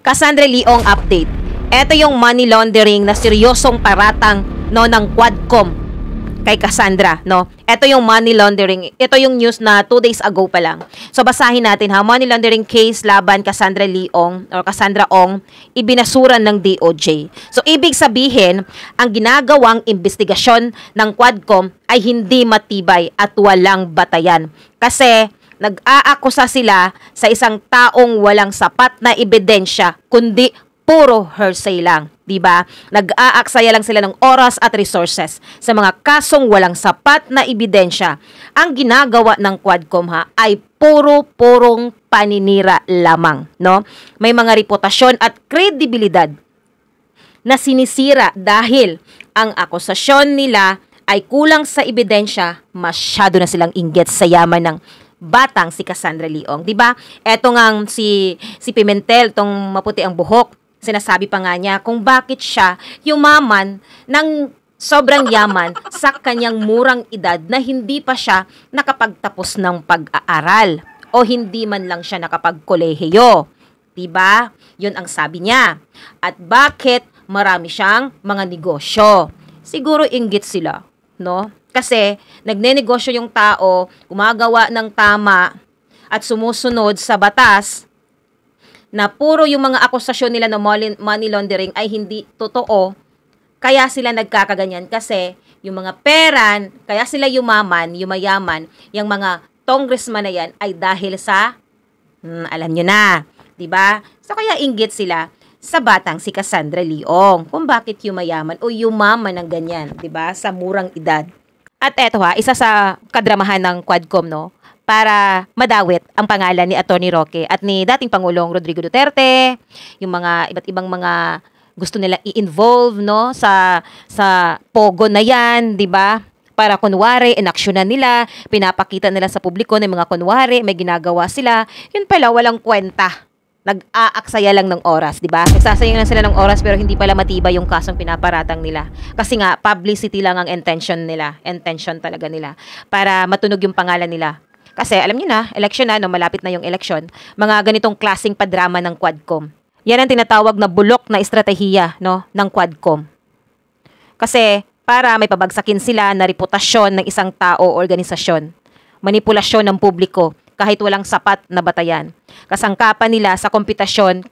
Cassandra Leong update. Ito yung money laundering na seryosong paratang no ng Quadcom kay Cassandra, no. Ito yung money laundering. Ito yung news na 2 days ago pa lang. So basahin natin ha. Money laundering case laban Cassandra Leong or Cassandra Ong ibinasuran ng DOJ. So ibig sabihin, ang ginagawang investigasyon ng Quadcom ay hindi matibay at walang batayan. Kasi nag-aakusa sila sa isang taong walang sapat na ebidensya, kundi puro hearsay lang, 'di ba? Nag-aaksaya lang sila ng oras at resources sa mga kasong walang sapat na ebidensya. Ang ginagawa ng Quadcom ay puro-purong paninira lamang, no? May mga reputasyon at kredibilidad na sinisira dahil ang akusasyon nila ay kulang sa ebidensya, masyado na silang inggit sa yaman ng batang si Cassandra Leong, 'di ba? Eto ngang si Pimentel, tong maputi ang buhok, sinasabi pa nga niya kung bakit siya yumaman ng sobrang yaman sa kanyang murang edad na hindi pa siya nakapagtapos ng pag-aaral o hindi man lang siya nakapagkolehiyo. 'Di ba? 'Yun ang sabi niya. At bakit marami siyang mga negosyo? Siguro inggit sila, no? Kasi nagnenegosyo yung tao, gumagawa ng tama at sumusunod sa batas na puro yung mga akusasyon nila ng money laundering ay hindi totoo. Kaya sila nagkakaganyan kasi yung mga peran, kaya sila yumaman, yumayaman, yung mga congressman na yan ay dahil sa, alam nyo na, diba? So kaya inggit sila sa batang si Cassandra Leong kung bakit yumayaman o yumaman ng ganyan, diba? Sa murang edad. At eto isa sa kadramahan ng Quadcom, no, para madawit ang pangalan ni Atty. Roque at ni dating Pangulong Rodrigo Duterte, yung mga iba't ibang mga gusto nila i-involve, no, sa pogo na yan, 'di ba? Para kunwari inaksyonan nila, pinapakita nila sa publiko na mga kunwari may ginagawa sila, yun pala walang kwenta. Nag-aaksaya lang ng oras, di ba? Nagsasayang lang sila ng oras pero hindi pala matibay yung kasong pinaparatang nila. Kasi nga, publicity lang ang intention nila. Intention talaga nila. Para matunog yung pangalan nila. Kasi alam niyo na, election na, no, malapit na yung election, mga ganitong klaseng padrama ng Quadcom. Yan ang tinatawag na bulok na estratehiya, no, ng Quadcom. Kasi para may pabagsakin sila na reputasyon ng isang tao o organisasyon. Manipulasyon ng publiko kahit walang sapat na batayan. Kasangkapan nila sa kompetisyon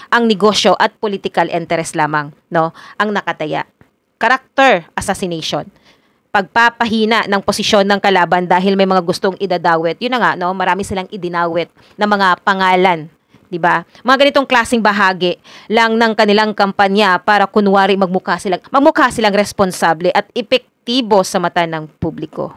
ang negosyo at political interest lamang, no, ang nakataya. Character assassination. Pagpapahina ng posisyon ng kalaban dahil may mga gustong idadawit. Yun na nga, no, marami silang idinawit na mga pangalan, 'di ba? Mga ganitong klaseng bahagi lang ng kanilang kampanya para kunwari magmukha silang responsable at epektibo sa mata ng publiko.